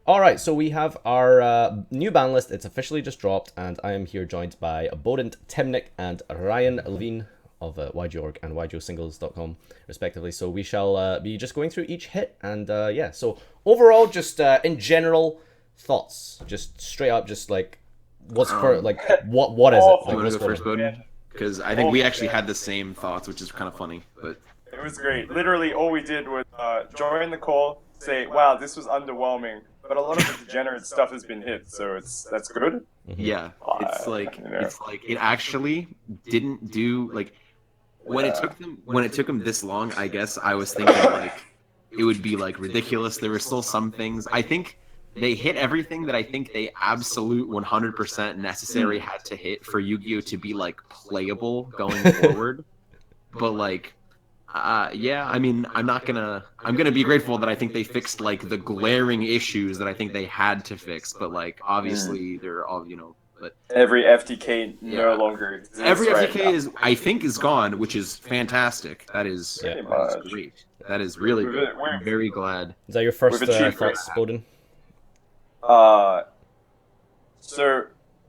All right, so we have our new ban list. It's officially just dropped, and I am here joined by Bohdan Temnyk and Ryan Levine of YGORG and YGOSingles.com, respectively. So we shall be just going through each hit, and yeah. So overall, just in general thoughts, just straight up, just like what's for like what is it? You Like want to what's go going first, on? Bowden? Because I think we actually had the same thoughts, which is kind of funny. But It was great. Literally, all we did was join the call, say, "Wow, this was underwhelming," but a lot of the degenerate stuff has been hit, so that's good. yeah, it's like You know, it's like it actually didn't do like when it took them this long. I guess I was thinking like it would be like ridiculous. There were still some things. I think they hit everything that I think they absolute 100% necessary had to hit for Yu-Gi-Oh to be like playable going forward. But like yeah, I mean, I'm gonna be grateful that I think they fixed like the glaring issues that I think they had to fix, but like obviously they're all, but every FTK no yeah. longer exists Every right FTK now. is I think is gone, which is fantastic. Yeah. Pretty That is much. great. That is really We've, good. I'm we've, very glad. Is that your we've first achieved great. thoughts, Bohdan? Uh, so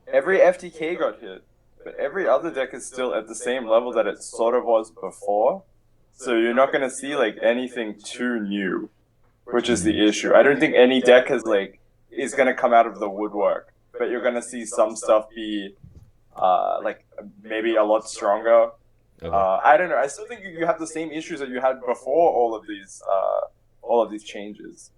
every FTK got hit, but every other deck is still at the same level that it sort of was before. So you're not going to see like anything too new, which is the issue. I don't think any deck is going to come out of the woodwork, but you're going to see some stuff be like maybe a lot stronger. Okay. I don't know. I still think you have the same issues that you had before all of these changes.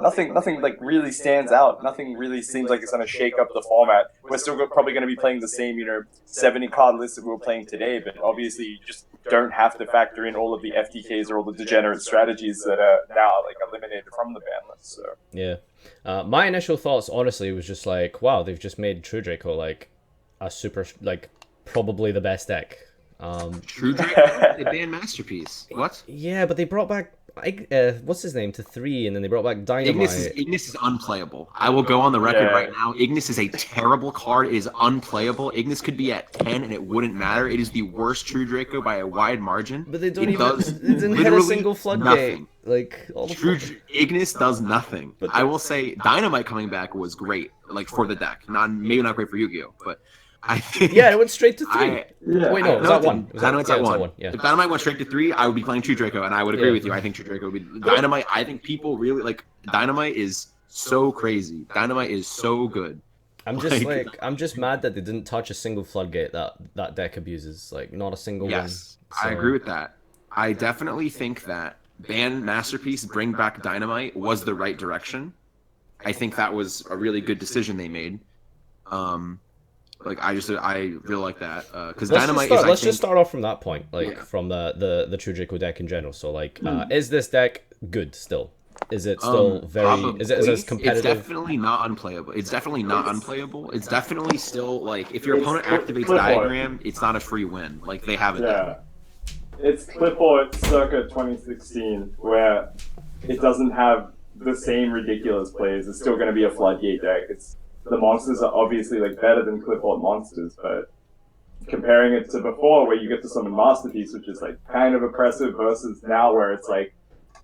Nothing like really stands out. Nothing really seems like it's going to shake up the format. We're still probably going to be playing the same, 70 card list that we were playing today, but obviously you just don't have to factor in all of the FTKs or all the degenerate strategies that are now like eliminated from the ban list. So Yeah. My initial thoughts, honestly, was just like, wow, they've just made True Draco like a super, like, probably the best deck. True Draco, they banned Masterpiece. What? Yeah, but they brought back, what's his name, to 3, and then they brought back Dynamite. Ignis is unplayable. I will go on the record Yeah. right now. Ignis is a terrible card. It is unplayable. Ignis could be at 10 and it wouldn't matter. It is the worst True Draco by a wide margin. But they don't It even, does it didn't hit a literally single floodgate. nothing. Like, all the Ignis does nothing. But I will say Dynamite coming back was great, like for the deck. Maybe not great for Yu-Gi-Oh, but I think Yeah, it went straight to 3. I Wait, no, it was no, that 1. It was Dynamite's yeah, at it was that 1. 1, yeah. If Dynamite went straight to 3, I would be playing True Draco, and I would agree Yeah. with you. I think True Draco would be Dynamite. I think people really like Dynamite is so crazy. Dynamite is so good. I'm just Like- I'm just mad that they didn't touch a single floodgate that deck abuses. Like, not a single Yes, one. I So- agree with that. I definitely think that ban Masterpiece, bring back Dynamite was the right direction. I think that was a really good decision they made. Like I really like that because Dynamite is. Let's just start off from that point, like Yeah. from the True Draco deck in general. So, like, is this deck good still? Is it still very? Probably. Is it as competitive? It's definitely not unplayable. It's definitely not unplayable. It's definitely still like if your It's opponent activates flip art. Diagram, it's not a free win. Like they have it. Yeah. It's clipboard circa 2016, where it doesn't have the same ridiculous plays. It's still going to be a floodgate deck. The monsters are obviously like better than clipboard monsters, but comparing it to before, where you get to summon Masterpiece, which is like kind of oppressive, versus now where it's like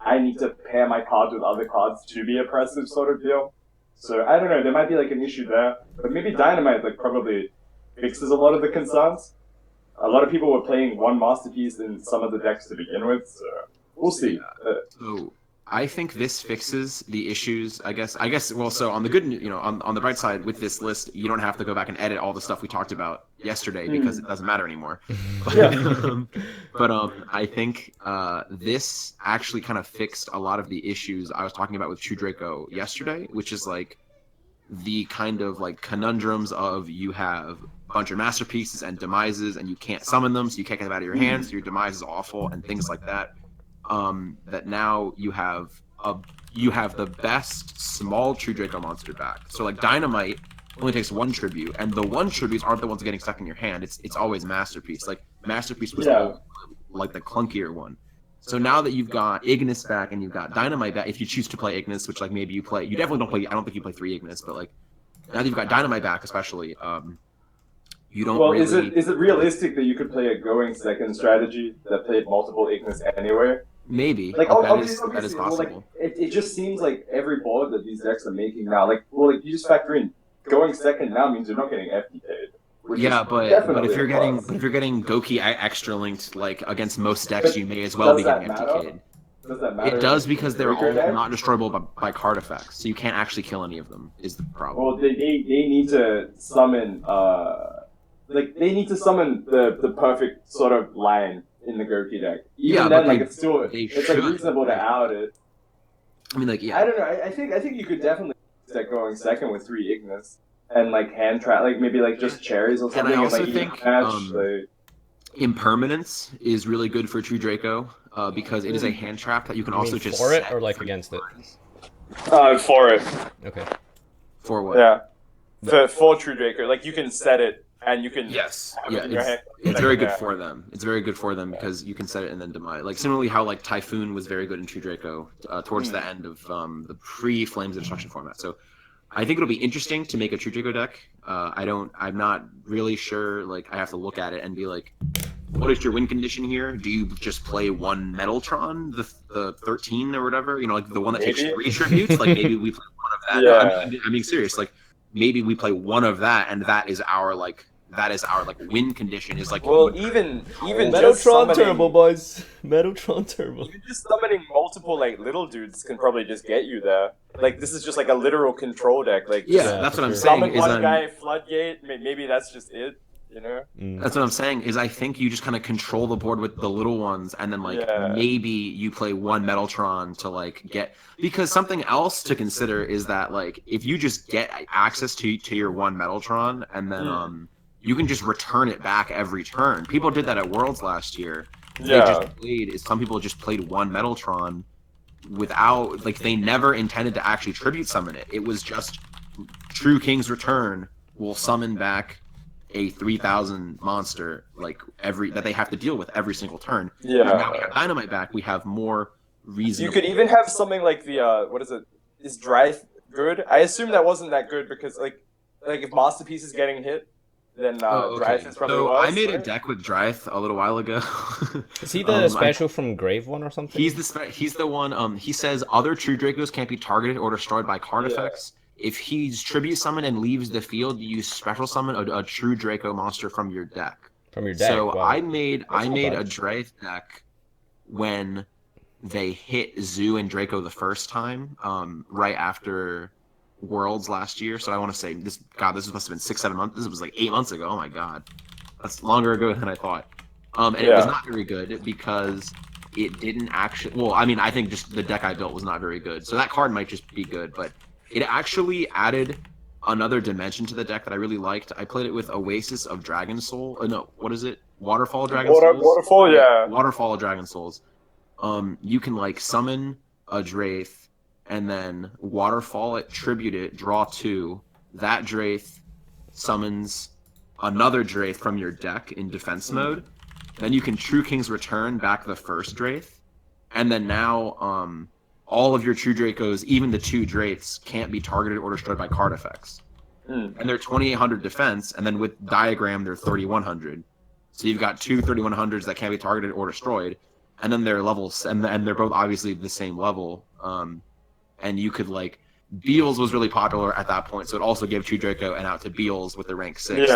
I need to pair my cards with other cards to be oppressive, sort of deal. So I don't know. There might be like an issue there, but maybe Dynamite like probably fixes a lot of the concerns. A lot of people were playing one Masterpiece in some of the decks to begin with, so we'll see. So I think this fixes the issues. I guess. Well, so on the good, on the bright side with this list, you don't have to go back and edit all the stuff we talked about yesterday because it doesn't matter anymore. But I think this actually kind of fixed a lot of the issues I was talking about with True Draco yesterday, which is like the kind of like conundrums of you have a bunch of masterpieces and demises and you can't summon them, so you can't get them out of your hands, so your demise is awful and things like that. That now you have the best small True Draco monster back. So like Dynamite only takes 1 tribute, and the 1 tributes aren't the ones getting stuck in your hand. It's always Masterpiece. Like Masterpiece was like the clunkier one. So now that you've got Ignis back and you've got Dynamite back, if you choose to play Ignis, which like maybe you play, you definitely don't play. I don't think you play 3 Ignis, but like now that you've got Dynamite back, especially, you don't Well, really. is it realistic that you could play a going second strategy that played multiple Ignis anyway? Maybe. Like, that obviously, is well, possible. like, it just seems like every board that these decks are making now, like, well, like, you just factor in going second now means you're not getting FTK'd. Yeah, but Definitely if you're a getting plus. Goki extra linked like against most decks, But you may as well be does that getting matter? FTK'd. Does that matter? It does in because they're Draco all deck? not destroyable by card effects, so you can't actually kill any of them. Is the problem? Well, they need to summon like they need to summon the perfect sort of line in the Goki deck. Even Yeah, then, but like they it's like should. reasonable to out it. I mean, like, yeah. I don't know. I think you could definitely set going second with 3 Ignis and like hand trap, like maybe like just cherries or something. And I also like, think like, Impermanence is really good for True Draco because it is a hand trap that you can You also mean just for it set or like for against it? For it. Okay. For what? Yeah. For True Draco, like you can set it and you can Yes. have Yeah, it in your hand. it's very good for them. It's very good for them because you can set it and then demise. Like similarly how like Typhoon was very good in True Draco towards the end of the pre-Flames of Destruction format. So I think it'll be interesting to make a True Draco deck. I'm not really sure. Like I have to look at it and be like, what is your win condition here? Do you just play one Metaltron, the 13 or whatever? You know, like the one that takes Maybe. 3 tributes. Like maybe we play one of that. Yeah. No, I'm being serious. Like maybe we play one of that, and that is our win condition. Is like Well, even just Metaltron summoning, Turbo, boys. Metaltron Turbo. even just summoning multiple like little dudes can probably just get you there. Like this is just like a literal control deck. Like yeah, just Yeah, that's for what I'm sure. saying. summon Is one guy, floodgate. Maybe that's just it. You know. That's what I'm saying. Is I think you just kind of control the board with the little ones, and then like Yeah. maybe you play one Metaltron to like get because something else to consider is that like if you just get access to your one Metaltron and then you can just return it back every turn. People did that at Worlds last year. Yeah. Some people just played one Metaltron without like they never intended to actually tribute summon it. It was just True King's Return will summon back a 3,000 monster like that they have to deal with every single turn. Yeah. Now we have Dynamite back. We have more reasonable. You could even have something like the what is it? Is Drive good? I assume that wasn't that good because like if Masterpiece is getting hit, then Drive is probably so worse. I made a right? deck with Dryth a little while ago. Is he the special from Grave one or something? He's the one. He says other True Dracos can't be targeted or destroyed by card effects. If he's tribute summoned and leaves the field, you special summon a True Draco monster from your deck. From your deck. So wow. I made not a bad. Dryth deck when they hit Zoo and Draco the first time, right after Worlds last year. So I want to say this must have been 6-7 months. This was like 8 months ago. Oh my god, that's longer ago than I thought. And it was not very good because it didn't actually. Well, I mean, I think just the deck I built was not very good. So that card might just be good, but it actually added another dimension to the deck that I really liked. I played it with Oasis of Dragon Soul. No, what is it? Waterfall of Dragon Souls? Waterfall, yeah. Waterfall of Dragon Souls. You can like summon a Draith and then waterfall it, tribute it, draw 2. That Draith summons another Draith from your deck in defense mode. Then you can True King's Return back the first Draith. And then now all of your True Dracos, even the 2 Draiths, can't be targeted or destroyed by card effects. And they're 2,800 defense, and then with Diagram, they're 3,100. So you've got 2 3,100s that can't be targeted or destroyed, and then they're levels, and they're both obviously the same level. And you could like, Beals was really popular at that point, so it also gave True Draco and out to Beals with the rank 6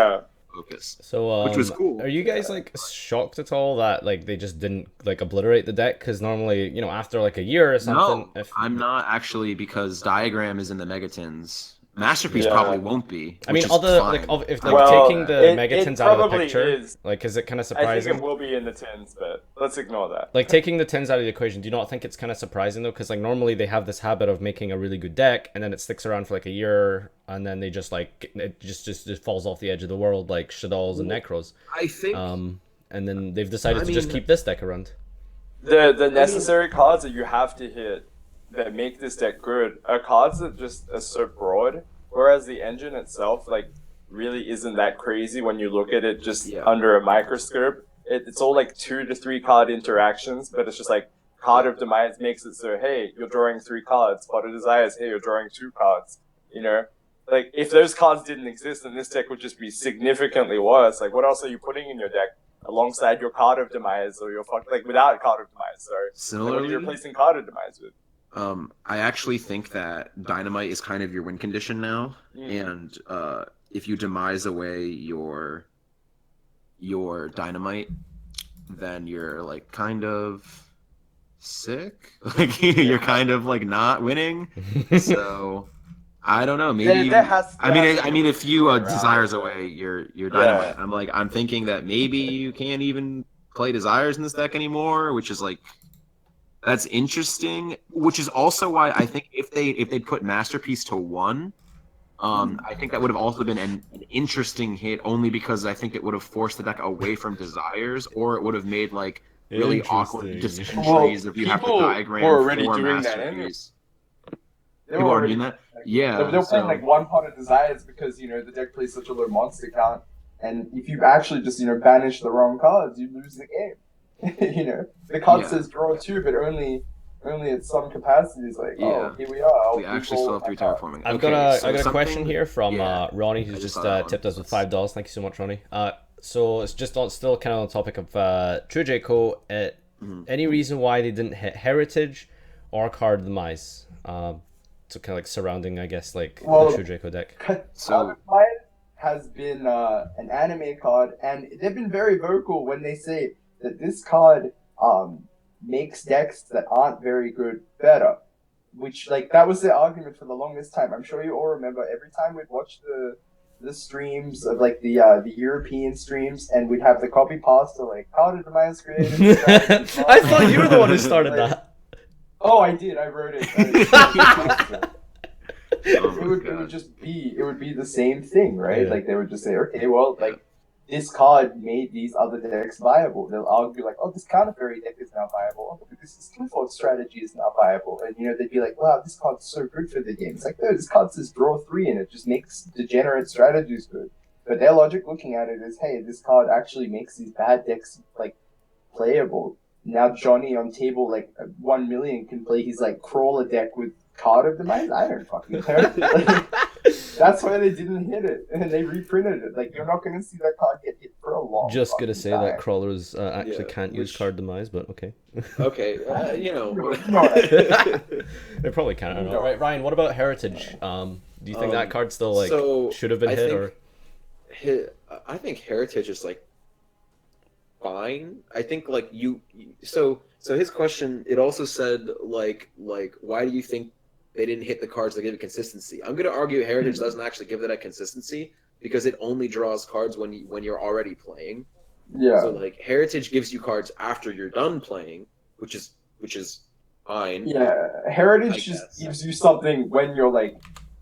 focus. So, which was cool. Are you guys like shocked at all that like they just didn't like obliterate the deck? Because normally, after like a year or something. No, I'm not actually, because Diagram is in the Megatins. Masterpiece probably won't be. I mean, which is other fine. if it taking the Megatins out of the probably picture, is. like, is it kind of I think surprising? it will be in the tins, but let's ignore that. Like taking the tins out of the equation, do you not think it's kind of surprising though? Because like normally they have this habit of making a really good deck and then it sticks around for like a year and then they just like it just falls off the edge of the world like Shaddolls and Necros. I think. And then they've decided to just keep this deck around. The necessary cards that you have to hit that make this deck good are cards that just are so broad, whereas the engine itself like really isn't that crazy when you look at it just under a microscope. It's all like 2 to 3 card interactions, but it's just like Card of Demise makes it so, hey, you're drawing 3 cards. Pot of Desires, hey, you're drawing 2 cards. Like if those cards didn't exist, then this deck would just be significantly worse. Like what else are you putting in your deck alongside your card of demise or your like without card of demise. Sorry. Similarly, what are you replacing card of demise with? I actually think that Dynamite is kind of your win condition now, Mm. and if you demise away your Dynamite, then you're like kind of sick. Like you're kind of like not winning. So I don't know. Maybe I mean, if you desires away your Dynamite, I'm thinking that maybe you can't even play desires in this deck anymore, which is like. That's interesting, which is also why I think if they put Masterpiece to 1, I think that would have also been an interesting hit, only because I think it would have forced the deck away from Desires, or it would have made like really awkward decision trees if you have to diagram were already for doing that Masterpiece. They People were are doing that? Yeah. They were playing like one pot of Desires because, the deck plays such a low monster count, and if you actually just, banish the wrong cards, you lose the game. The card says draw 2, but only at some capacities. Like, oh, here we are. We actually still have 3 terraforming. I got a question here from Ronnie, who's just tipped us with $5. Thank you so much, Ronnie. So it's just still kind of on the topic of True Draco. Any reason why they didn't hit Heritage or Card Demise? So kind of like surrounding, I guess, like the True Draco deck. So has been an anime card, and they've been very vocal when they say that this card makes decks that aren't very good better, which that was their argument for the longest time. I'm sure you all remember every time we'd watch the streams of the European streams, and we'd have the copy pasta card of demise created. I thought you were the one who started that. Oh, I did. I wrote it. It would be the same thing, right? Yeah. They would just say, okay, well, this card made these other decks viable. They'll argue this Counter Fairy deck is now viable. Oh, this Clifford strategy is now viable. And they'd be like, wow, this card's so good for the game. It's like, no, this card says draw 3 and it just makes degenerate strategies good. But their logic looking at it is, hey, this card actually makes these bad decks playable. Now Johnny on table 1 million can play his crawler deck with Card of Demise. I don't fucking care. That's why they didn't hit it, and they reprinted it. You're not going to see that card get hit for a long time. Just gonna say that crawlers actually can't use Card Demise, but okay. Okay, They probably can't. I don't know. Right, Ryan. What about Heritage? Do you think that card still should have been hit, or? I think Heritage is fine. I think so his question, it also said why do you think they didn't hit the cards that give it consistency? I'm going to argue Heritage doesn't actually give that consistency because it only draws cards when you're already playing. Yeah. So Heritage gives you cards after you're done playing, which is fine. Yeah, Heritage just gives you something when you're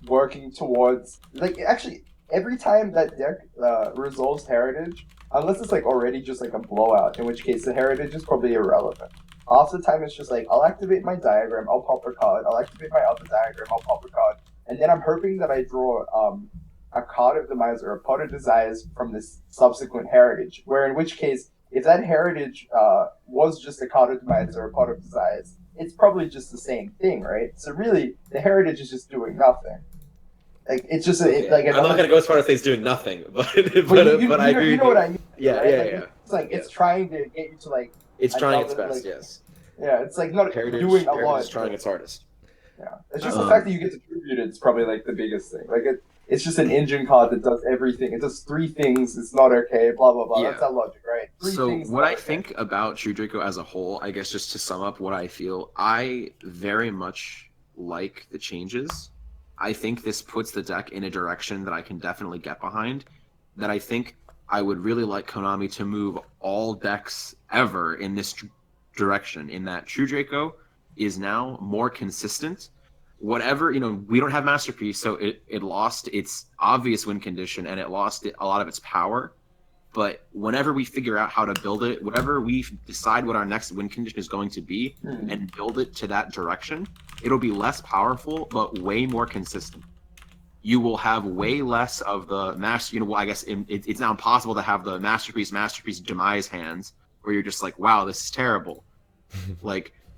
working towards actually every time that deck resolves Heritage, unless it's already just a blowout, in which case the Heritage is probably irrelevant. Half the time it's just I'll activate my diagram, I'll pop a card, I'll activate my other diagram, I'll pop a card, and then I'm hoping that I draw a Card of Demise or a Pot of Desires from this subsequent Heritage, where in which case, if that Heritage was just a Card of Demise or a Pot of Desires, it's probably just the same thing, right? So really, the Heritage is just doing nothing. It's just I'm not gonna go as far as it's doing nothing, but I agree. You know what I mean? Yeah, right? yeah. It's it's trying to get you to It's trying its best, yes. Yeah, it's not Heritage, doing a lot. Heritage is trying its hardest. Yeah, it's just the fact that you get to tribute it. It's probably the biggest thing. It's just an engine card that does everything. It does 3 things. It's not okay. Blah blah blah. Yeah. That's our logic, right? 3 so things what I think about True Draco as a whole, I guess, just to sum up what I feel, I very much like the changes. I think this puts the deck in a direction that I can definitely get behind. That I think I would really like Konami to move all decks ever in this direction, in that True Draco is now more consistent. Whatever, we don't have Masterpiece, so it lost its obvious win condition and it lost a lot of its power. But whenever we figure out how to build it, whatever we decide what our next win condition is going to be and build it to that direction, it'll be less powerful, but way more consistent. You will have way less of the I guess it's now impossible to have the Masterpiece Demise hands where you're just wow, this is terrible.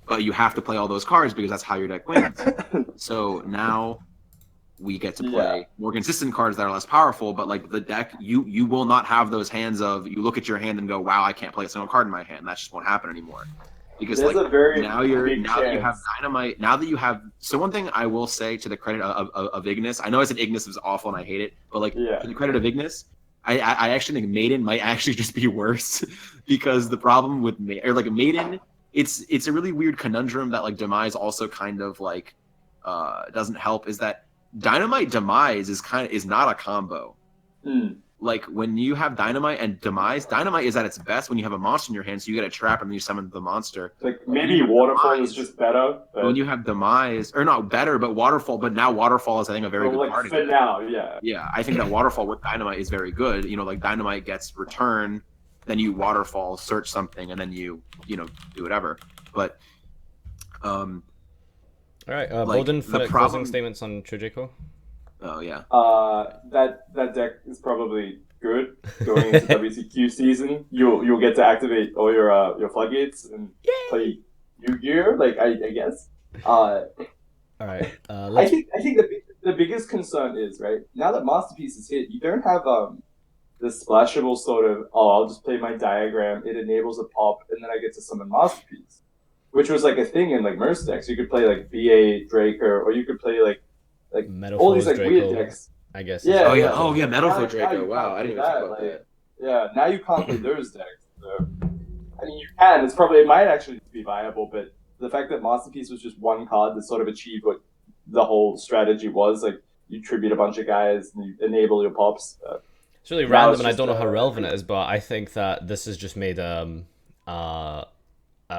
But you have to play all those cards because that's how your deck wins. So now we get to play more consistent cards that are less powerful. But like the deck, you will not have those hands of you look at your hand and go, wow, I can't play a single card in my hand. That just won't happen anymore. Because There's like a very now that you have Dynamite, now that you have one thing I will say to the credit of Ignis, I know I said Ignis was awful and I hate it, but like to the credit of Ignis, I actually think Maiden might actually just be worse because the problem with Maiden, it's a really weird conundrum that like Demise also kind of like doesn't help, is that Dynamite Demise is not a combo. Like when you have Dynamite and Demise, Dynamite is at its best when you have a monster in your hand, so you get a trap and then you summon the monster. Like maybe Waterfall is just better. But... When you have Demise, or not better, but Waterfall, but now Waterfall is I think a very good card. For now, yeah. Yeah, I think that Waterfall with Dynamite is very good. Like Dynamite gets return, then you Waterfall, search something, and then you do whatever. But all right, Bohdan, for closing statements on Trujillo. Oh yeah. That deck is probably good going into WCQ season. You'll get to activate all your floodgates and play Yu-Gi-Oh! Like I guess. All right. I think the biggest concern is right now that Masterpiece is hit, you don't have the splashable sort of I'll just play my diagram. It enables a pop and then I get to summon Masterpiece, which was like a thing in like Merce decks. You could play like BA Draker, or you could play like all these like Draco, weird decks. I guess. Yeah. Oh yeah, Metalflow Draco. Wow, I didn't even think about that. Yeah, now you can't play those decks. So, I mean, you can. It might actually be viable, but the fact that Masterpiece was just one card that sort of achieved what the whole strategy was, like you tribute a bunch of guys and you enable your pops. It's really random, and I don't know how relevant it is, but I think that this has just made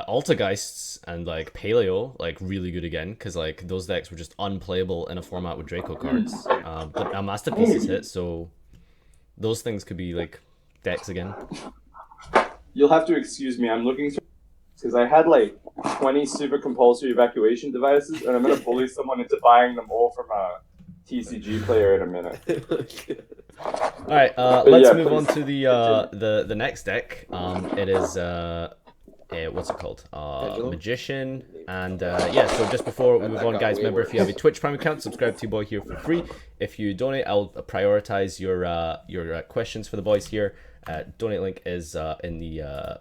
Altergeists and like Paleo like really good again, because like those decks were just unplayable in a format with Draco cards. But now Masterpiece is hit, so those things could be like decks again. You'll have to excuse me, I'm looking through because I had like 20 super compulsory evacuation devices, and I'm gonna bully someone into buying them all from a TCG player in a minute. All right, let's move on to the next deck. It is what's it called? Magician. And so just before we move on, guys, remember if you have a Twitch Prime account, subscribe to your boy here for free. If you donate, I'll prioritize your questions for the boys here. Donate link is in the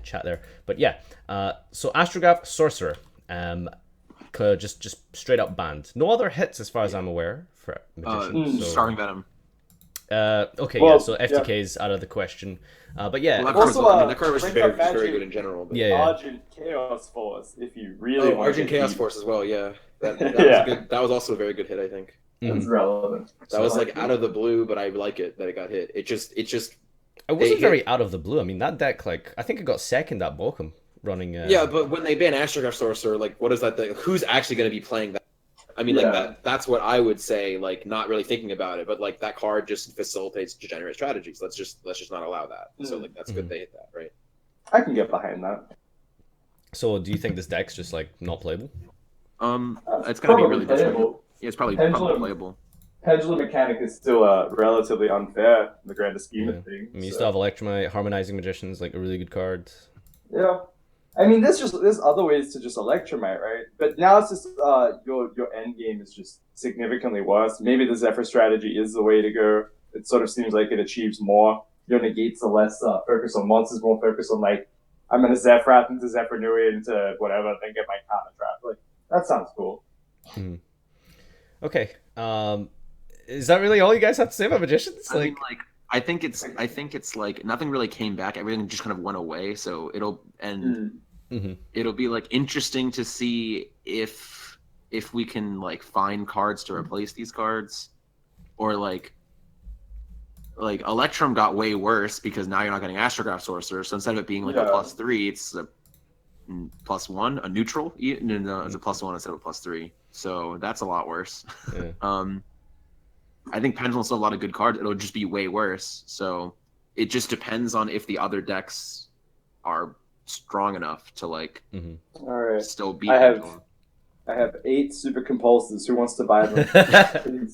chat there. But yeah, so Astrograph Sorcerer, just straight up banned. No other hits as far as I'm aware for Magician. Starving Venom. Okay, well, so FTK's out of the question. But yeah, that card was very good in general. But... Argent Chaos Force, if you really want Argent Chaos Force as well, yeah. That was good. That was also a very good hit, I think. That's relevant. That was like out of the blue, but I like it that it got hit. It wasn't very out of the blue. I mean, that deck, like, I think it got second at Bochum running. Yeah, but when they ban Astrograph Sorcerer, like, what is that thing? Who's actually going to be playing that? I mean, like that's what I would say, like, not really thinking about it, but like that card just facilitates degenerate strategies. Let's just not allow that. So like that's good they hit that, right? I can get behind that. So do you think this deck's just like not playable? It's gonna be really difficult. Yeah, it's probably playable. Pendulum mechanic is still relatively unfair in the grander scheme of things. I mean, you still have Electromite, Harmonizing Magician's like a really good card. Yeah. I mean, there's other ways to just Electromite, right? But now it's just your end game is just significantly worse. Maybe the Zephyr strategy is the way to go. It sort of seems like it achieves more. Your negates are less focus on monsters, more focus on like I'm gonna Zephyr into Zephyr Nui into whatever, then get my counter trap. Like that sounds cool. Okay. Is that really all you guys have to say about Magicians? I mean, like I think it's like nothing really came back. Everything just kind of went away. So it'll be like interesting to see if we can like find cards to replace these cards, or like Electrum got way worse because now you're not getting Astrograph Sorcerer. So instead of it being like a +3, it's a +1, a neutral. No, it's a +1 instead of a +3. So that's a lot worse. Yeah. I think Pendulum still have a lot of good cards. It'll just be way worse. So it just depends on if the other decks are strong enough to like all right. Still beat Pendulum. I have 8 super compulsors. Who wants to buy them?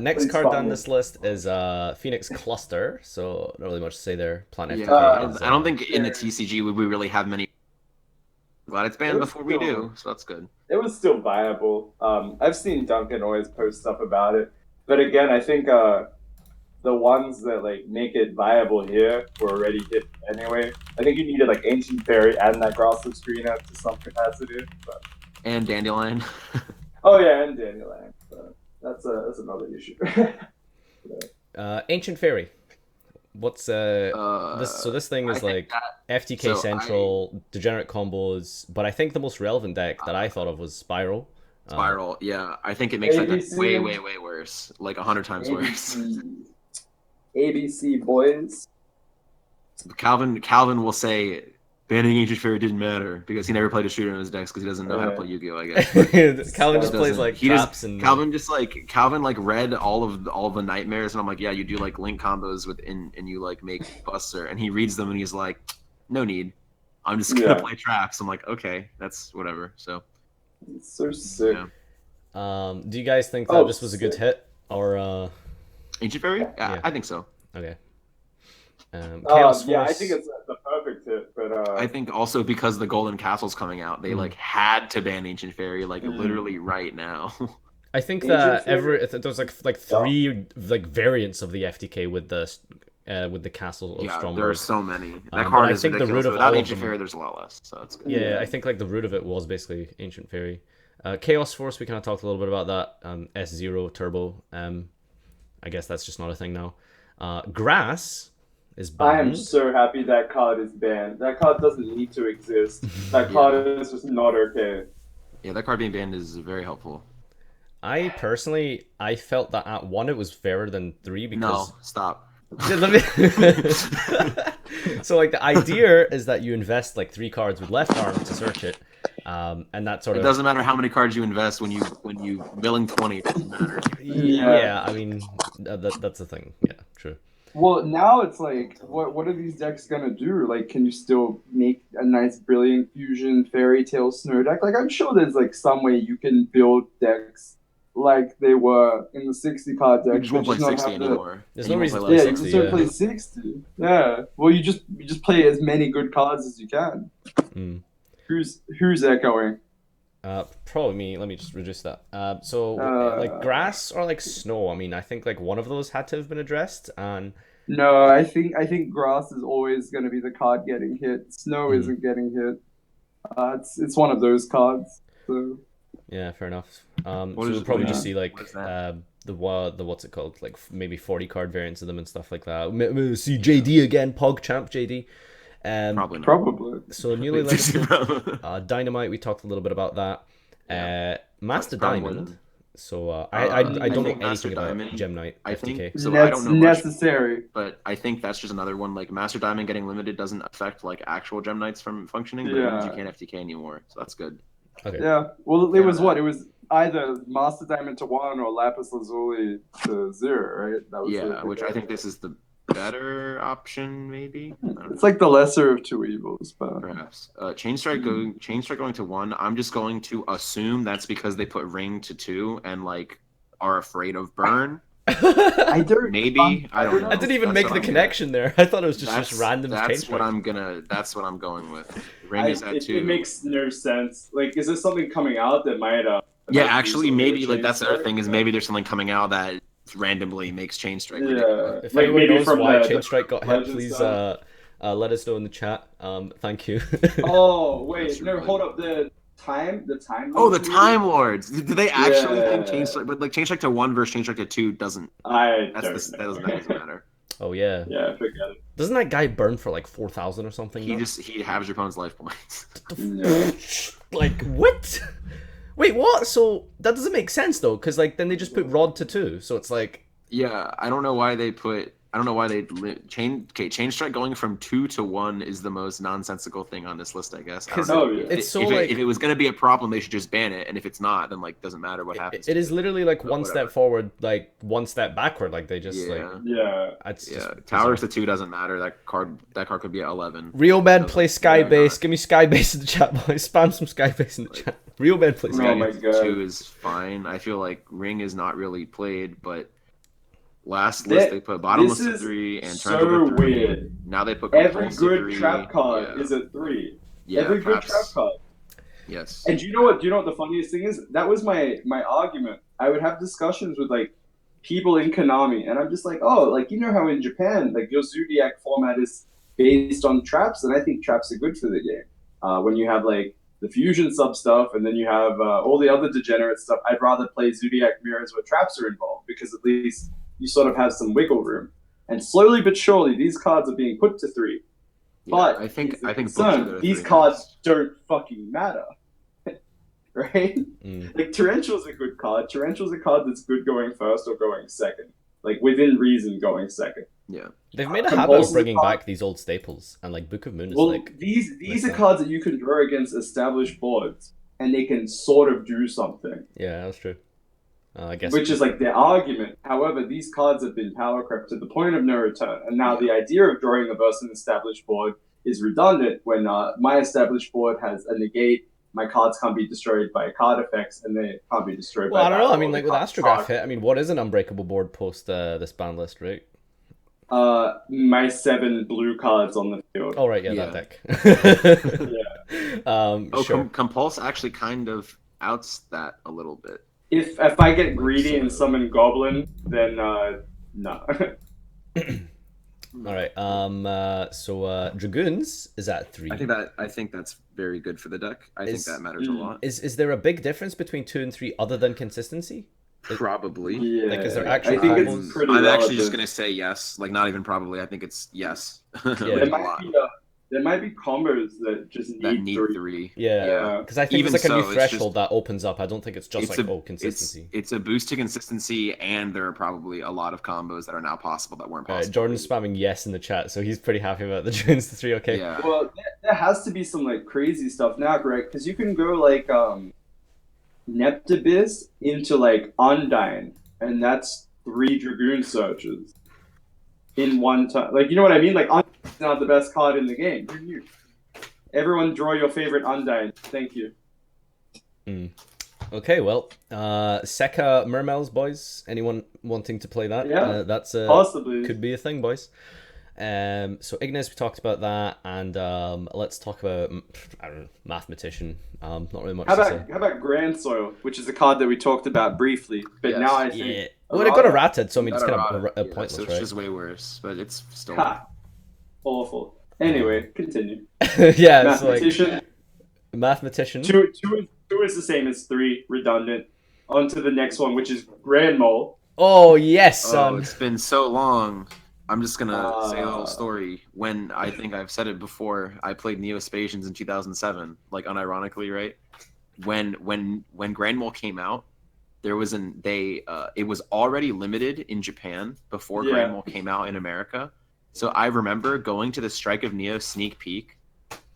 Next card on this list is Phoenix Cluster. So not really much to say there. Planet I don't think in the TCG we really have many Glad it's banned before we do, so that's good. It was still viable. I've seen Duncan always post stuff about it, but again, I think the ones that like make it viable here were already hit anyway. I think you needed like Ancient Fairy and that Grosslip Screener to some capacity. But... And Dandelion. Oh yeah, and Dandelion. So that's another issue. Ancient Fairy. What's this? So this thing is like FTK Central, degenerate combos, but I think the most relevant deck that I thought of was Spiral. Spiral, yeah. I think it makes that deck way, way, way worse. Like 100 times worse. ABC boys. Calvin will say banning Ancient Fairy didn't matter because he never played a shooter in his decks because he doesn't know how to play Yu-Gi-Oh! I guess. Calvin just plays like traps and Calvin like read all of the nightmares and I'm like, yeah, you do like link combos and you like make buster and he reads them and he's like, no need. I'm just gonna play traps. I'm like, okay, that's whatever. So it's so sick. Yeah. Do you guys think that this was a good hit or Ancient Fairy? Yeah, I think so. Okay. Chaos Force. I think it's the perfect hit, but I think also because the Golden Castle's coming out, they like had to ban Ancient Fairy like literally right now. I think that there's like three like variants of the FTK with the Castle of Stromberg. There are so many. That card is ridiculous. The root of without Ancient Fairy, there's a lot less. So that's good. Yeah, I think like the root of it was basically Ancient Fairy. Chaos Force, we kind of talked a little bit about that. S0 Turbo. I guess that's just not a thing now. Grass is banned. I am so happy that card is banned. That card doesn't need to exist. That card is just not okay. Yeah, that card being banned is very helpful. I personally, felt that at 1 it was fairer than 3 because... No, stop. So like the idea is that you invest like 3 cards with left arm to search it. And that sort of... It doesn't matter how many cards you invest when you milling 20, it doesn't matter. Yeah, I mean, that's the thing. Yeah, true. Well, now it's like, what are these decks gonna do? Like, can you still make a nice Brilliant Fusion Fairy Tale Snow deck? Like, I'm sure there's like some way you can build decks like they were in the 60 card deck. You just won't play 60 anymore. There's no reason to play 60. You can still play 60. Yeah. Well, you just play as many good cards as you can. Who's echoing? Probably me. Let me just reduce that. Like grass or like snow. I mean, I think like one of those had to have been addressed. And no, I think grass is always going to be the card getting hit. Snow isn't getting hit. It's one of those cards. So. Yeah, fair enough. So we'll probably just see like the what's it called? Like maybe 40 card variants of them and stuff like that. See JD again, PogChamp JD. Probably. So newly listed Dynamite, we talked a little bit about that. Master Diamond. So I don't know anything about Gem Knight FTK. So I don't know necessary. But I think that's just another one. Like Master Diamond getting limited doesn't affect like actual Gem Knights from functioning, but it means you can't FTK anymore. So that's good. Okay. Yeah. Well, it was It was either Master Diamond to 1 or Lapis Lazuli to 0, right? That was which I think this is the better option, maybe. It's like the lesser of two evils, but perhaps. Chain Strike going to 1. I'm just going to assume that's because they put Ring to 2 and like are afraid of burn. I don't know. I didn't even make the connection there. I thought it was just random. That's what I'm going with. Ring is at 2. It makes no sense. Like, is there something coming out that might? Yeah, actually, maybe like that's the other thing is maybe there's something coming out that randomly makes Chain Strike. Yeah. If anyone knows why Chain Strike got hit, please let us know in the chat. Thank you. Oh wait, no, hold up. The time. Oh, the Time Lords. Do they actually think Chain Strike? But like Chain Strike to 1 versus Chain Strike to 2 doesn't. That doesn't matter. Oh yeah. Yeah, forget it. Doesn't that guy burn for like 4,000 or something? He halves your opponent's life points. Like what? Wait, what? So that doesn't make sense though, because like then they just put Rod to 2, so it's like. Yeah, I don't know why they Chain Strike going from 2 to 1 is the most nonsensical thing on this list, I guess. I don't know. If it was going to be a problem, they should just ban it, and if it's not, then like doesn't matter what happens. It is literally like one step forward, like one step backward. Like they just Towers to 2 doesn't matter. That card could be at 11. Real men play Skybase. Give me Skybase in the chat, boys. Spam some Skybase in the chat. Real men play Skybase. Oh my god. 2 is fine. I feel like Ring is not really played, but. Last list they put Bottomless to 3 and Turn to 3. Weird. Now they put every good 3. trap card is a 3. Yeah, every good trap card. Yes. And do you know what? Do you know what the funniest thing is? That was my argument. I would have discussions with like people in Konami, and I'm just like, oh, like you know how in Japan, like your Zodiac format is based on traps, and I think traps are good for the game. When you have like the fusion sub stuff, and then you have all the other degenerate stuff, I'd rather play Zodiac mirrors where traps are involved because at least you sort of have some wiggle room. And slowly but surely, these cards are being put to 3. Yeah, But I think both concern, of these three cards next. don't fucking matter. Right? Mm. Like Torrential's a good card. Torrential's a card that's good going first or going second. Like within reason going second. Yeah. They've made a habit of Compulsive bringing card- back these old staples, and like Book of Moon is Well, like these makes are sense. cards that you can draw against established boards, and they can sort of do something, yeah, that's true. I guess which is like their argument. However, these cards have been power crept to the point of no return, and now the idea of drawing them versus an established board is redundant when my established board has a negate. My cards can't be destroyed by card effects, and they can't be destroyed well, by I don't know. battle, I mean, or like they with can't Astrograph charge. hit, I mean, what is an unbreakable board post this ban list, right? My 7 blue cards on the field. Oh right, yeah, Yeah. that deck. Oh, Sure. Compulse actually kind of outs that a little bit. If I get greedy and summon Goblin, then no. All right. So Dragoons is at 3. I think that's very good for the deck. I think that matters a lot. Is there a big difference between 2 and 3 other than consistency? Probably. Yeah, Like, is there actual I think combos? it's pretty I'm relative. actually just gonna say yes. Like not even probably. I think it's yes. Yeah. There a might lot. be there might be combos that just That need need 3. 3. Yeah, because I think Even there's like a so, new it's threshold just- that opens up. I don't think it's just It's like a consistency. It's a boost to consistency, and there are probably a lot of combos that are now possible that weren't possible. Jordan's spamming yes in the chat, so he's pretty happy about the Dragoons to 3. Okay. Yeah. Well, there has to be some like crazy stuff now, Greg, because you can go like Neptibis into like Undyne, and that's 3 Dragoon searches in one time. Like, you know what I mean? Like, Undyne's not the best card in the game. Who knew? Everyone draw your favorite Undyne. Thank you. Okay, well, Sekka Mermels, boys. Anyone wanting to play that? Yeah, that's Possibly. could be a thing, boys. So Ignis, we talked about that, and let's talk about I don't know, Mathematician. Not really much How to say. about Grand Soil, which is a card that we talked about briefly, but Yes. now I think Yeah. Well, it got errated, so I mean it's Got kind of errata. Yeah, pointless, so it's right? just way worse, but it's still. Ha, awful. Anyway, continue. Yeah, it's like Mathematician. Mathematician. Two is the same as 3, redundant. On to the next one, which is Grand Mole. Oh yes, Oh, son. it's been so long. I'm just gonna say a little story. When I think I've said it before, I played Neo-Spatians in 2007, like unironically, right? When Grand Mole came out, there was it was already limited in Japan before Yeah. Grand Mole came out in America. So I remember going to the Strike of Neo sneak peek,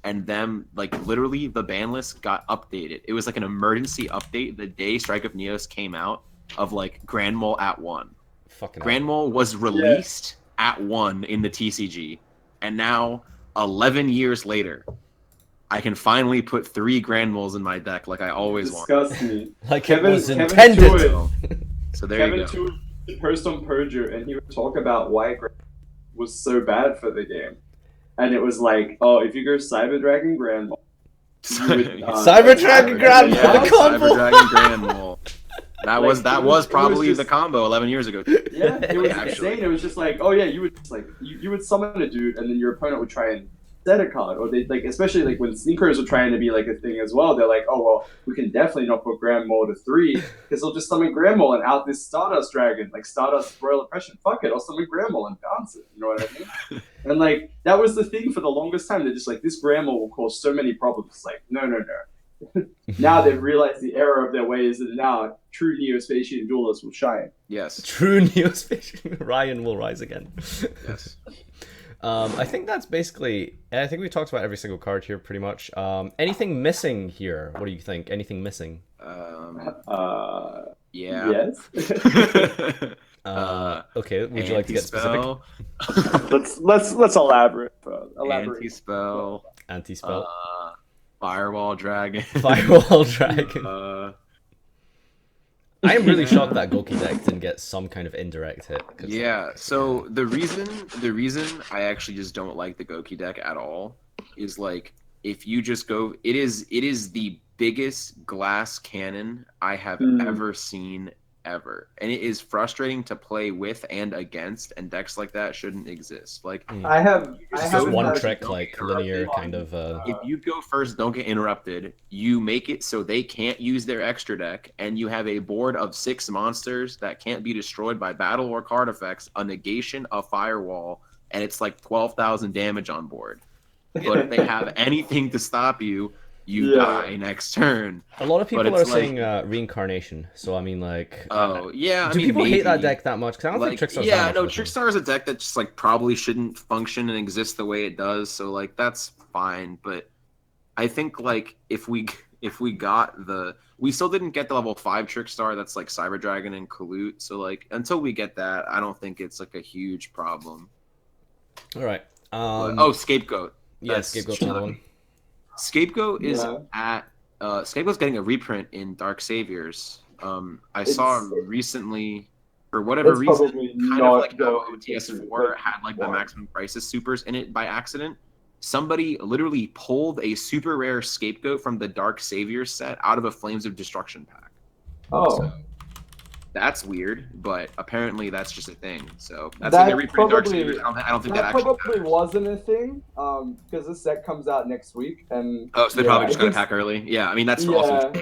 and them like literally the ban list got updated. It was like an emergency update the day Strike of Neos came out of like Grand Mole at 1. Fucking hell. Grand Mole was released at 1 in the TCG, and now 11 years later, I can finally put 3 Grand Moles in my deck like I always want. Disgust me. Like Kevin- it was Kevin intended. Tuitt. So there Kevin you go. Tuitt did post on Perju, and he would talk about why Grand was so bad for the game. And it was like, oh, if you go Cyber Dragon Grand Mole, Cyber Dragon Grand Mole, Yeah, the combo. Cyber Dragon Grand Mole. That Like, was it was probably just- the combo 11 years ago. yeah, it was Actually. insane. It was just like, oh yeah, you would just like you would summon a dude, and then your opponent would try and set a card, or they like, especially like when sneakers were trying to be like a thing as well. They're like, oh well, we can definitely not put Grand Mole to 3 because they'll just summon Grand Mole and out this Stardust Dragon, like Stardust Royal Oppression. Fuck it, I'll summon Grand Mole and bounce it. You know what I mean? And like that was the thing for the longest time. They're just like, this Grand Mole will cause so many problems. It's like, no. Now they've realized the error of their ways, and now true Neo-Spatian duelists will shine. Yes. True Neo-Spatian. Ryan will rise again. Yes. I think that's basically. I think we talked about every single card here, pretty much. Anything missing here? What do you think? Anything missing? Yeah. Yes. Okay. Would you like to get specific? let's elaborate. Elaborate. Anti-spell. Anti-spell. Firewall Dragon. Firewall Dragon. I am really Yeah. shocked that Goki deck didn't get some kind of indirect hit. 'Cause, Yeah, so the reason I actually just don't like the Goki deck at all is like if you just go it is the biggest glass cannon I have ever seen ever. And it is frustrating to play with and against, and decks like that shouldn't exist. Like Just haven't one had- trick, like linear kind of. if you go first, don't get interrupted. You make it so they can't use their extra deck, and you have a board of 6 monsters that can't be destroyed by battle or card effects, a negation, a firewall, and it's like 12,000 damage on board. But if they have anything to stop you, you die next turn. A lot of But people are it's saying reincarnation. So I mean, like, Oh yeah, do I mean, people hate that maybe. deck that much? Because I don't think Like, Trickstar's yeah, that much no, of a thing. Trickstar is a deck that just like probably shouldn't function and exist the way it does. So like that's fine, but I think like if we got we still didn't get the level 5 Trickstar that's like Cyber Dragon and Kalut. So like until we get that, I don't think it's like a huge problem. All right. Scapegoat. Yeah, Scapegoat's another one. Scapegoat is at Scapegoat's getting a reprint in Dark Saviors. I saw recently, for whatever reason, kind of like how OTS4 had like the Maximum Crisis supers in it by accident. Somebody literally pulled a super rare Scapegoat from the Dark Saviors set out of a Flames of Destruction pack. So, that's weird, but apparently that's just a thing. So that's like a reprint Dark Saviors. I don't think that actually probably wasn't a thing, because this set comes out next week, and so they probably just got a pack early. Yeah, I mean that's also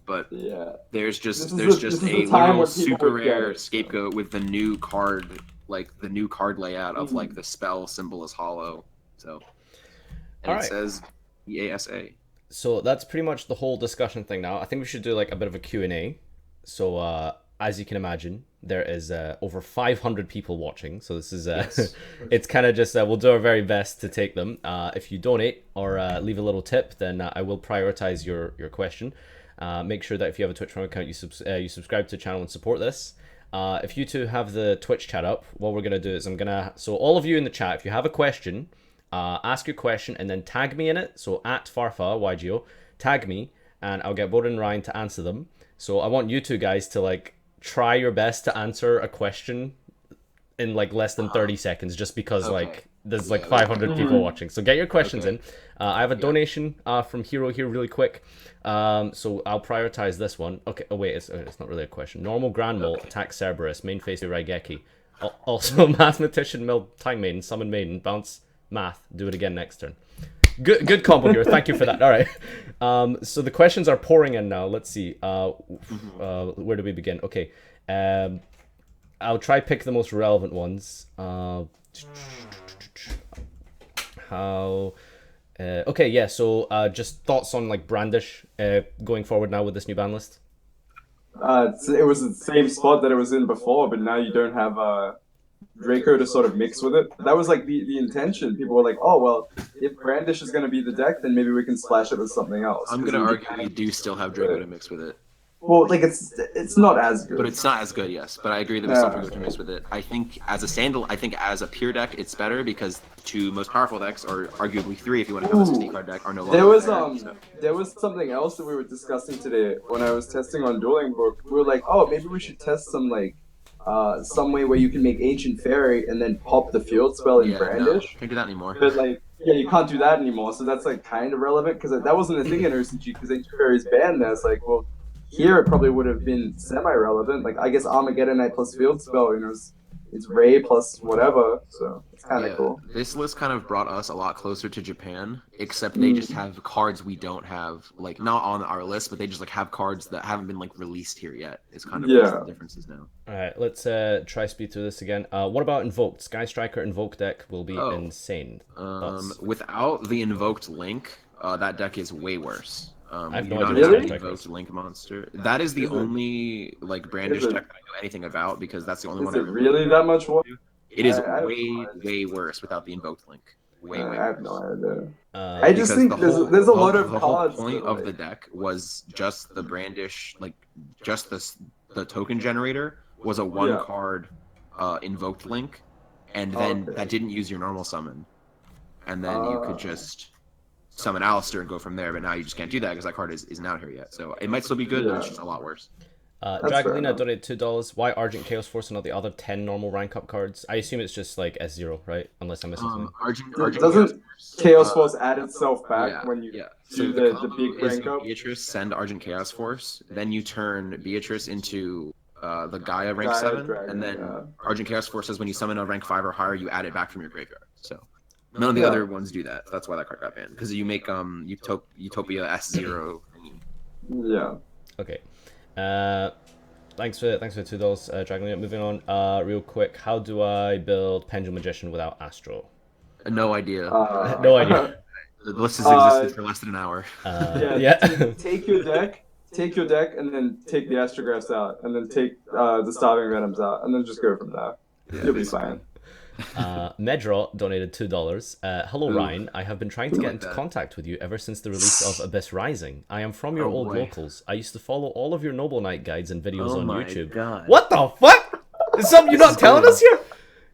but there's just a literal super rare Scapegoat with the new card, like the new card layout of like the spell symbol is hollow. So and it says EASA. So that's pretty much the whole discussion thing now. I think we should do like a bit of a Q&A. So as you can imagine, there is over 500 people watching. So this is it's kind of just we'll do our very best to take them. If you donate or leave a little tip, then I will prioritize your question. Make sure that if you have a Twitch Prime account, you subscribe to the channel and support this. If you two have the Twitch chat up, what we're gonna do is so all of you in the chat, if you have a question, ask your question and then tag me in it. So at FarfaYGO, tag me, and I'll get Bohdan and Ryan to answer them. So I want you two guys to like try your best to answer a question in like less than 30 seconds, just because like there's like 500 people watching. So get your questions in. I have a donation from Hero here really quick. So I'll prioritize this one. Okay. Oh wait, it's not really a question. Normal Grand Mole, attack Cerberus, main face Raigeki. Also Mathematician, Mill, Time Maiden, Summon Maiden, bounce Math. Do it again next turn. Good combo here. Thank you for that. All right. So the questions are pouring in now. Let's see. Where do we begin? Okay. I'll try pick the most relevant ones. Okay, yeah. So just thoughts on like Brandish going forward now with this new ban list. It was the same spot that it was in before, but now you don't have Draco to sort of mix with it. That was like the intention. People were like, oh, well, if Brandish is going to be the deck, then maybe we can splash it with something else. I'm going to argue we do still have Draco to mix with it. Well, like it's not as good. But it's not as good, yes. But I agree that we still have Draco to mix with it. I think as a pure deck, it's better because 2 most powerful decks, or arguably 3 if you want to have a 60 card deck, are no longer there was something else that we were discussing today when I was testing on Dueling Book. We were like, oh, maybe we should test some like some way where you can make Ancient Fairy and then pop the field spell in Brandish. No, can't do that anymore. But like, you can't do that anymore. So that's like kind of relevant because that wasn't a thing in RCG because Ancient Fairy is banned. That's like, well, here it probably would have been semi-relevant. Like I guess Armageddonite plus field spell, it's Ray plus whatever. So it's kind of cool. This list kind of brought us a lot closer to Japan, except they just have cards we don't have, like not on our list, but they just like have cards that haven't been like released here yet. It's kind of the differences now. All right, let's try speed through this again. What about Invoked? Sky Striker Invoke deck will be insane. Without the Invoked Link, that deck is way worse. I have no idea. Invoked Link monster. That is the only like Brandish deck that I know anything about because that's the only one. Is it really that much worse? It is way worse without the Invoked Link. Way I have no idea. I just think there's a lot of cards. The whole point of the deck was just the Brandish, like just the token generator was a 1 card Invoked Link, and then that didn't use your normal summon, and then you could just summon Alistair and go from there. But now you just can't do that because that card isn't out here yet. So it might still be good, but it's just a lot worse. That's fair Dragalina enough. donated $2. Why Argent Chaos Force and not the other 10 normal rank up cards? I assume it's just like S0, right? Unless I'm missing something. Argent Doesn't Chaos Force add itself back yeah, when you yeah. do So the big is rank up? Beatrice send Argent Chaos Force, then you turn Beatrice into the Gaia rank Gaia 7, Dragon, and then yeah. Argent Chaos Force says when you summon a rank 5 or higher, you add it back from your graveyard. So none of the Yeah. other ones do that. That's why that card got banned. Because you make Utopia S0. Yeah. Okay. Thanks for $2, Dragalina. Moving on, real quick. How do I build Pendulum Magician without Astro? No idea. No idea. The list has existed for less than an hour. Yeah. Take your deck, and then take the Astrographs out, and then take the Starving Venoms out, and then just go from there. Yeah, You'll be basically. fine. Medro donated $2. Hello, Ooh. Ryan. I have been trying to get like into that. contact with you ever since the release of Abyss Rising. I am from your Oh, old boy. locals. I used to follow all of your Noble Knight guides and videos Oh on my YouTube. God. What the fuck? Is something you're This not is telling good. us here?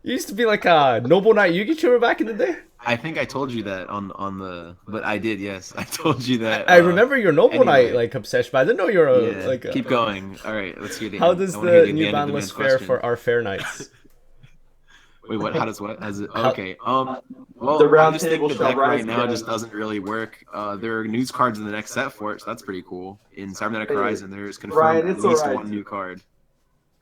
You used to be like a Noble Knight YouTuber back in the day. I think I told you that on the, but I did. Yes, I told you that. I remember your Noble Knight anyway. like obsession, but I didn't know you're a, Yeah. like. Keep going. All right, let's hear the. How end. does I wanna hear the new end of ban the list man's fare question. for our Fair Knights? Wait, what? How does what? Has it? How- Okay. Well, The round I just think table the shall deck right rise now again. just doesn't really work. There are news cards in the next set for it, so that's pretty cool. In Cybernetic Hey, Horizon, there's confirmed Ryan, at it's least alright. one new card.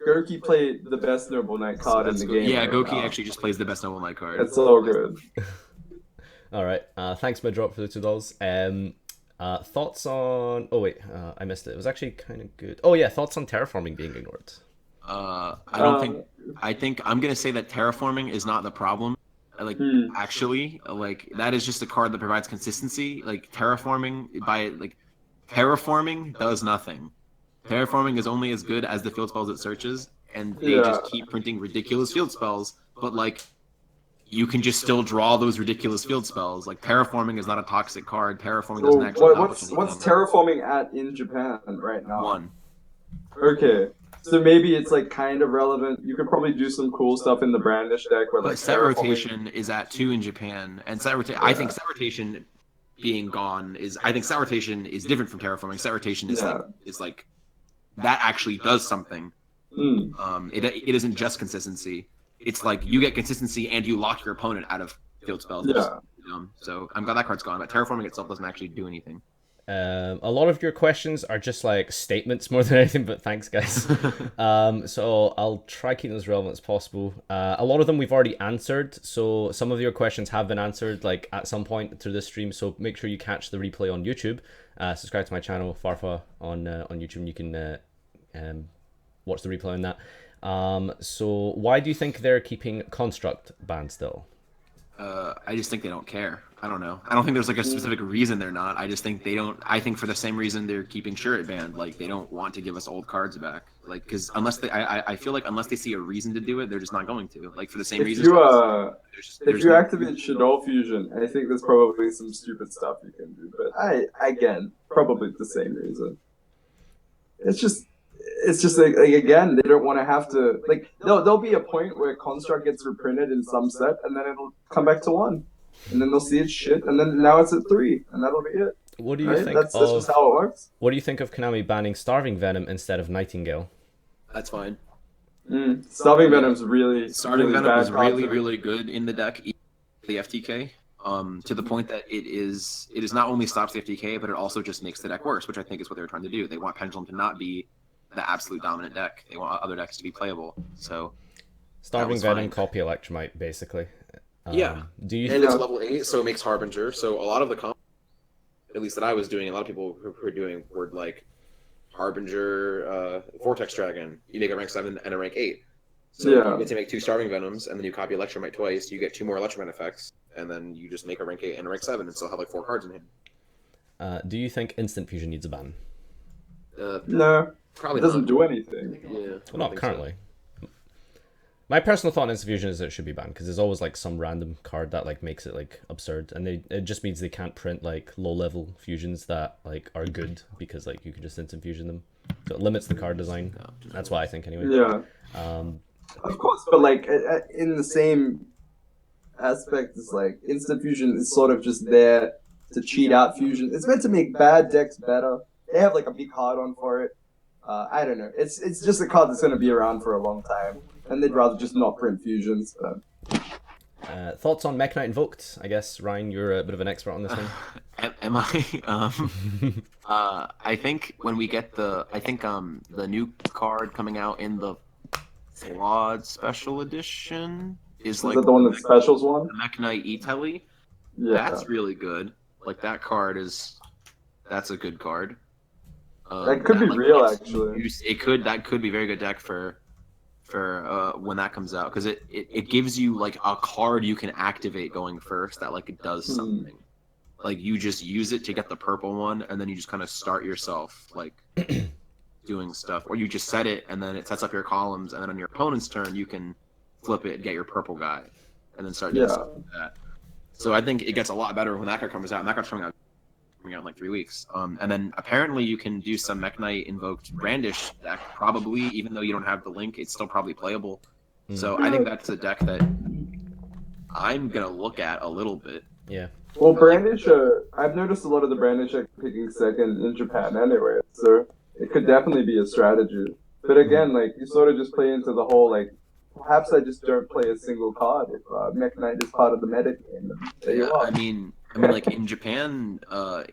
Goki played the best Noble Knight card in That's the good. game. Yeah, right Goki now. actually just plays the best Noble Knight card. It's all good. All right. Thanks, Midrop, for the $2. Thoughts on? Oh wait, I missed it. It was actually kind of good. Oh yeah, thoughts on terraforming being ignored. I don't think. I think I'm gonna say that terraforming is not the problem. Like actually, like that is just a card that provides consistency. Like terraforming does nothing. Terraforming is only as good as the field spells it searches, and they just keep printing ridiculous field spells. But like, you can just still draw those ridiculous field spells. Like terraforming is not a toxic card. Terraforming doesn't actually accomplish anything. What's terraforming at in Japan right now? 1. Okay. So maybe it's like kind of relevant. You could probably do some cool stuff in the Brandish deck where But like set terraforming- rotation is at 2 in Japan, and I think set rotation being gone is. I think set rotation is different from terraforming. Set rotation is like that actually does something. It isn't just consistency. It's like you get consistency and you lock your opponent out of field spells. Yeah. So I'm glad that card's gone, but terraforming itself doesn't actually do anything. A lot of your questions are just like statements more than anything, but thanks, guys. So I'll try keeping this relevant as possible. A lot of them we've already answered, so some of your questions have been answered like at some point through this stream. So make sure you catch the replay on YouTube. Subscribe to my channel, Farfa, on YouTube, and you can watch the replay on that. So why do you think they're keeping Construct banned still? I just think they don't care. I don't know. I don't think there's like a specific reason they're not. I just think they don't. I think for the same reason they're keeping Shurret banned. Like they don't want to give us old cards back. Like because I feel like unless they see a reason to do it, they're just not going to. Like for the same reason. If you activate Shadow Fusion, I think there's probably some stupid stuff you can do. But again, probably the same reason. It's just like again, they don't want to have to like. There'll be a point where Construct gets reprinted in some set, and then it'll come back to 1, and then they'll see it's shit, and then now it's at 3, and that'll be it. What do you think That's just how it works. What do you think of Konami banning Starving Venom instead of Nightingale? That's fine. Starving Venom's really Starving really Venom bad is really card. really good in the deck, the FTK. To the point that it not only stops the FTK, but it also just makes the deck worse, which I think is what they're trying to do. They want Pendulum to not be the absolute dominant deck. They want other decks to be playable. So Starving was Venom, fine. copy Electromite, basically. Yeah. Do you And it's level 8, so it makes Harbinger. So a lot of the at least that I was doing, a lot of people who were doing were like Harbinger, Vortex Dragon. You make a rank 7 and a rank 8. So you get to make 2 Starving Venoms, and then you copy Electromite twice. You get 2 more Electromite effects, and then you just make a rank 8 and a rank 7, and still have like 4 cards in hand. do you think Instant Fusion needs a ban? No, Probably it doesn't not. do anything. Yeah, I Well, don't not think currently. My personal thought on Instant Fusion is that it should be banned because there's always like some random card that like makes it like absurd, and it just means they can't print like low level fusions that like are good because like you can just instant fusion them. So it limits the card design. That's what I think anyway. Yeah. Of course, but like in the same aspect, it's like Instant Fusion is sort of just there to cheat out Fusion. It's meant to make bad decks better. They have like a big hard on for it. I don't know. It's just a card that's going to be around for a long time, and they'd rather just not print fusions. But... thoughts on Mech Knight Invoked? I guess Ryan, you're a bit of an expert on this one. Am I? I think when we get the new card coming out in the Flawed Special Edition is like that the one that specials one? The Mech Knight E-Telly. Yeah. That's really good. Like that card that's a good card. That could be real, actually. That could be a very good deck for when that comes out, because it gives you like a card you can activate going first that like it does something. Like you just use it to get the purple one, and then you just kind of start yourself like doing stuff, or you just set it and then it sets up your columns, and then on your opponent's turn you can flip it and get your purple guy, and then start doing stuff like that. So I think it gets a lot better when that card comes out, and that card's coming out in like 3 weeks. And then apparently you can do some Mech Knight Invoked Brandish deck, probably, even though you don't have the link, it's still probably playable. So I think that's a deck that I'm gonna look at a little bit. Yeah. Well, Brandish, I've noticed a lot of the Brandish deck picking second in Japan anyway, so it could definitely be a strategy. But again, like, you sort of just play into the whole, like, perhaps I just don't play a single card if Mech Knight is part of the meta game. There you are. I mean, like in Japan,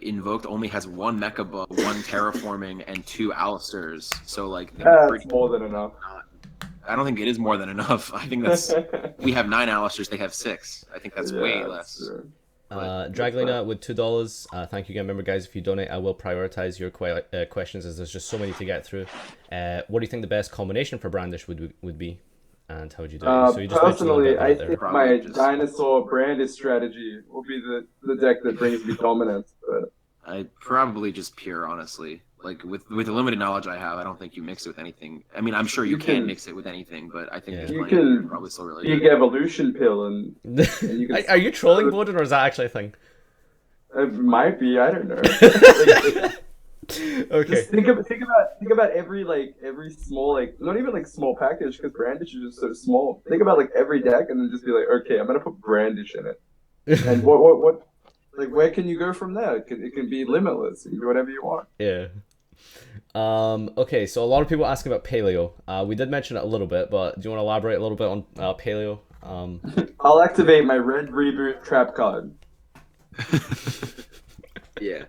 Invoked only has 1 Mecha Bug, 1 Terraforming, and 2 Alistairs. So like, that's more than enough. I don't think it is more than enough. I think that's we have 9 Alistairs, they have 6. I think that's way less. True. Draglina with $2. Thank you again. Remember, guys, if you donate, I will prioritize your questions, as there's just so many to get through. What do you think the best combination for Brandish would be? And how would you do it? So you just personally, I think my dinosaur Brandish strategy will be the deck that brings me dominance. But... I'd probably just pure, honestly. Like, with the limited knowledge I have, I don't think you mix it with anything. I mean, I'm sure you can mix it with anything, but I think you can probably still really big evolution pill and you can... Are you trolling Bohdan, or is that actually a thing? It might be. I don't know. Okay. Just think about every small, like, not even like small package, because Brandish is just so small. Think about like every deck and then just be like, okay, I'm gonna put Brandish in it. And what like, where can you go from there? It can be limitless. You can do whatever you want. Yeah. Okay, so a lot of people asking about Paleo. We did mention it a little bit, but do you want to elaborate a little bit on Paleo? I'll activate my red reboot trap card. Yeah.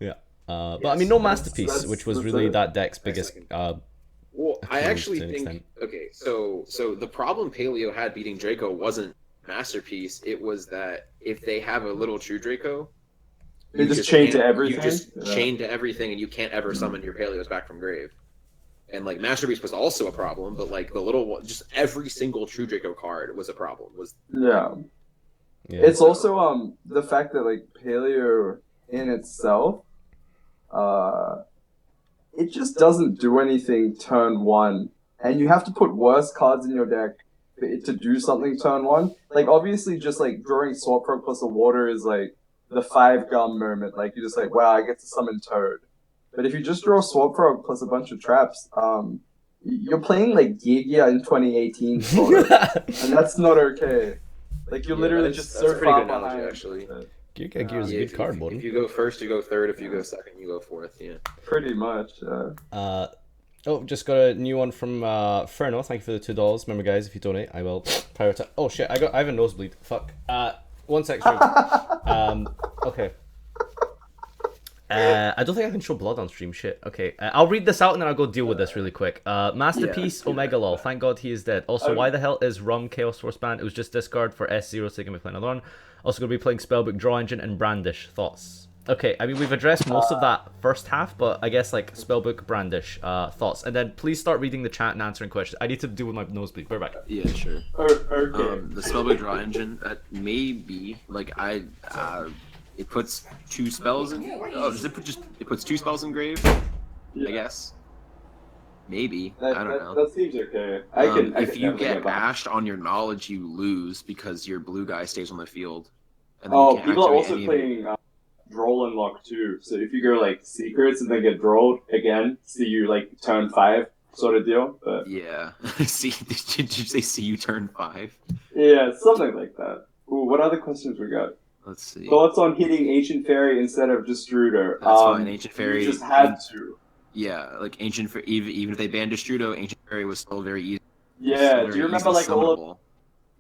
Yeah. But I mean, no Masterpiece, which was really that deck's biggest. Well, I actually think so the problem Paleo had beating Draco wasn't Masterpiece. It was that if they have a little True Draco, they just chain to everything. You just chain to everything, and you can't ever summon your Paleos back from grave. And like Masterpiece was also a problem, but like the little one, just every single True Draco card was a problem. Yeah. It's also the fact that like Paleo in itself, it just doesn't do anything turn 1, and you have to put worse cards in your deck for it to do something turn 1. Like, obviously, just like drawing Swap Frog plus a water is like the 5 gum moment. Like, you're just like, wow, I get to summon Toad. But if you just draw Swap Frog plus a bunch of traps, you're playing like Gigia in 2018, sort of. And that's not okay. Like, you're literally just so far behind. Actually. Giga is a good card, Bohdan. If you go first, you go third. If you go second, you go fourth. Yeah. Pretty much. Oh, just got a new one from Ferno. Thank you for the $2. Remember, guys, if you donate, I will prioritize. Oh shit, I have a nosebleed. Fuck. 1 sec. Okay. I don't think I can show blood on stream. Shit. Okay. I'll read this out and then I'll go deal with this really quick. Masterpiece Omega Lol. Thank God he is dead. Also, why the hell is Rum Chaos Force banned? It was just discard for S0 so you can be playing another one. Also going to be playing Spellbook, Draw Engine, and Brandish. Thoughts? Okay, I mean, we've addressed most of that first half, but I guess, like, Spellbook, Brandish, thoughts. And then please start reading the chat and answering questions. I need to deal with my nosebleed. We're back. Yeah, sure. Okay. The Spellbook Draw Engine, that may be, like, it puts 2 spells in... Oh, it puts 2 spells in grave? Yeah. I guess. Maybe. I don't know. That seems okay. If you get bashed on your knowledge, you lose because your blue guy stays on the field. And then people are also playing Droll and Lock too. So if you go like Secrets and then get Drolled again, see you like turn 5 sort of deal. But... Yeah. See, did you say see you turn 5? Yeah, something like that. Ooh, what other questions we got? Let's see. Thoughts on hitting Ancient Fairy instead of Destruder? That's fine. Ancient Fairy. You just had to. Yeah, like Ancient Fairy, even if they banned Destrudo, Ancient Fairy was still very easy. Yeah, do you remember like all of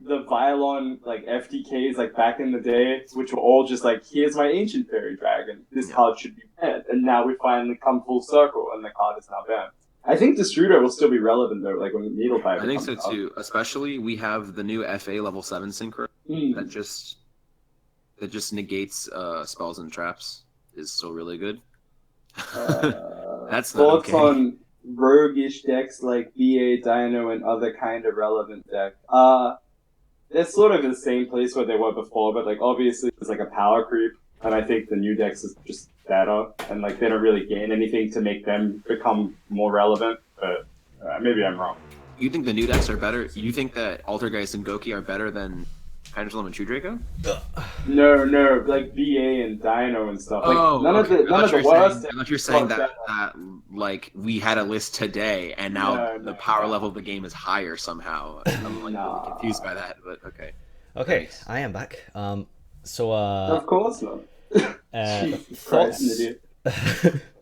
the Violon like FTKs like back in the day, which were all just like, here's my Ancient Fairy Dragon. This card should be banned, and now we finally come full circle, and the card is now banned. I think Destrudo will still be relevant though, like when Needle Pipe. I think so too. Especially we have the new FA level 7 synchro that just negates spells and traps is still really good. That's not thoughts okay. on roguish decks like BA, Dino, and other kind of relevant deck. They're sort of in the same place where they were before, but like obviously there's like a power creep, and I think the new decks is just better, and like they don't really gain anything to make them become more relevant. But maybe I'm wrong. You think the new decks are better? You think that Altergeist and Goki are better than Pendulum and True Draco? No, like BA and Dino and stuff. Like none of the worst. I thought you were saying that like we had a list today, and now the power level of the game is higher somehow. I'm like really confused by that, but okay. Okay, Thanks. I am back. Of course not.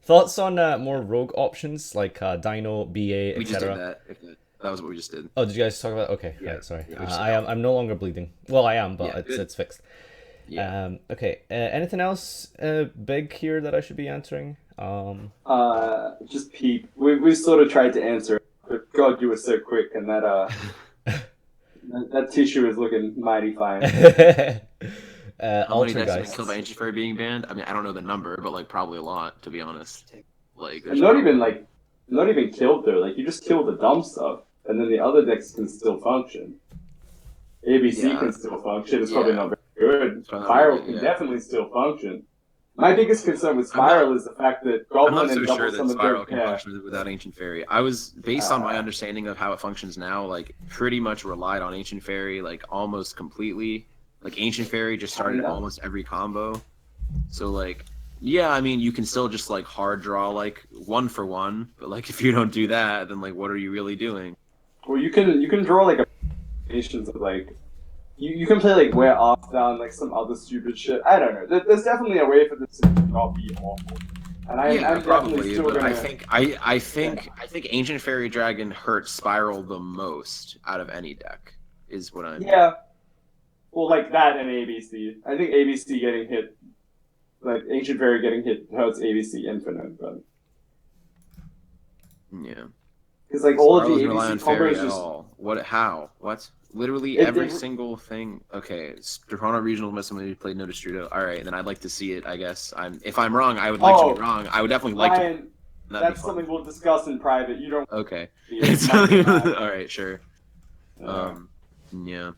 Thoughts on more rogue options like Dino, BA, etc. We just did that. That was what we just did. Oh, did you guys talk about? Okay, Yeah. right, sorry. Yeah, I'm no longer bleeding. Well, I am, but Yeah, it's fixed. Yeah. Okay. Anything else big here that I should be answering? Just peep. We sort of tried to answer it, but God, you were so quick, and that that tissue is looking mighty fine. How many decks have been killed by Ancient Fairy being banned? I mean, I don't know the number, but like probably a lot, to be honest. Like, And not even killed though. Like you just kill the dumb stuff, and then the other decks can still function. ABC can still function. It's probably not very good. Spiral can definitely still function. My biggest concern with Spiral is the fact that Goblin and Double Summon Spiral can function without Ancient Fairy. I was, based on my understanding of how it functions now, like pretty much relied on Ancient Fairy like almost completely. Like Ancient Fairy just started almost every combo. So like, yeah, I mean you can still just like hard draw like 1-for-1, but like if you don't do that, then like what are you really doing? Well, you can draw like a patience of like you can play like Wear Off Down, like some other stupid shit. I don't know. There's definitely a way for this to not be awful. And I'm probably, still but gonna... I think Ancient Fairy Dragon hurts Spiral the most out of any deck. Is what I'm. Yeah. Well, like that and ABC. I think ABC getting hit, like Ancient Fairy getting hit hurts ABC infinite, but yeah. Because like all of the ABC combos just all. What? How? What? Literally every single thing. Okay, Toronto Regional must have played no Destrudo. All right, then I'd like to see it. I guess if I'm wrong, I would like to be wrong. I would definitely like to. That's something we'll discuss in private. You don't. Okay. All right, sure. Yeah.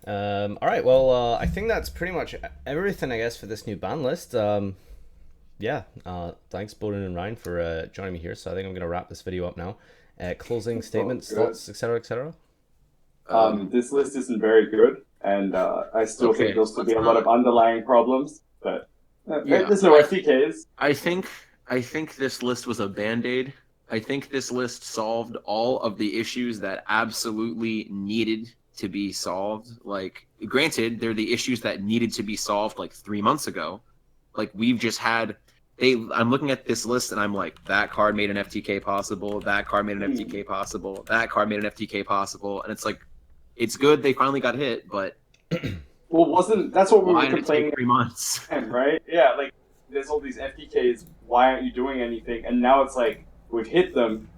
All right. Well, I think that's pretty much everything, I guess, for this new ban list. Yeah. Thanks, Bohdan and Ryan, for joining me here. So I think I'm gonna wrap this video up now. Closing statements, thoughts, etc., etc. This list isn't very good, and I still think there'll still be a lot of underlying problems. But there's no FTKs. I think this list was a band-aid. I think this list solved all of the issues that absolutely needed to be solved. Like, granted, they're the issues that needed to be solved like 3 months ago. Like, we've just had... I'm looking at this list and I'm like, that card made an FTK possible, that card made an FTK possible, that card made an FTK possible, and it's like, it's good they finally got hit, but... Well, that's what we were complaining 3 months? Right? Yeah, like, there's all these FTKs, why aren't you doing anything? And now it's like, we've hit them,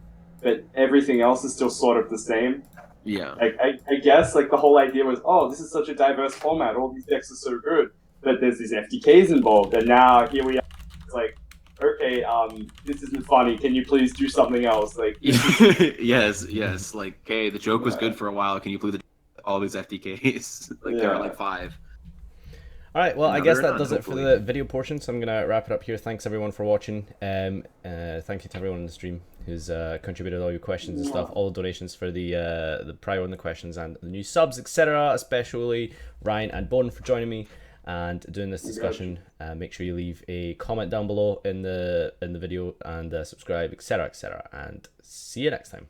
but everything else is still sort of the same. Yeah. Like, I guess, like, the whole idea was, oh, this is such a diverse format, all these decks are so good, but there's these FTKs involved, and now here we are, it's like, okay, this isn't funny, can you please do something else? Like, yes, like, okay, the joke was good for a while, can you please all these FTKs? Like, there are like 5. Alright, well, I guess that does it for the video portion, so I'm going to wrap it up here. Thanks everyone for watching. Thank you to everyone in the stream who's contributed all your questions and stuff, all the donations for the prior on the questions and the new subs, etc. Especially Ryan and Bohdan for joining me and doing this discussion. Make sure you leave a comment down below in the video and subscribe, etc., etc. And see you next time.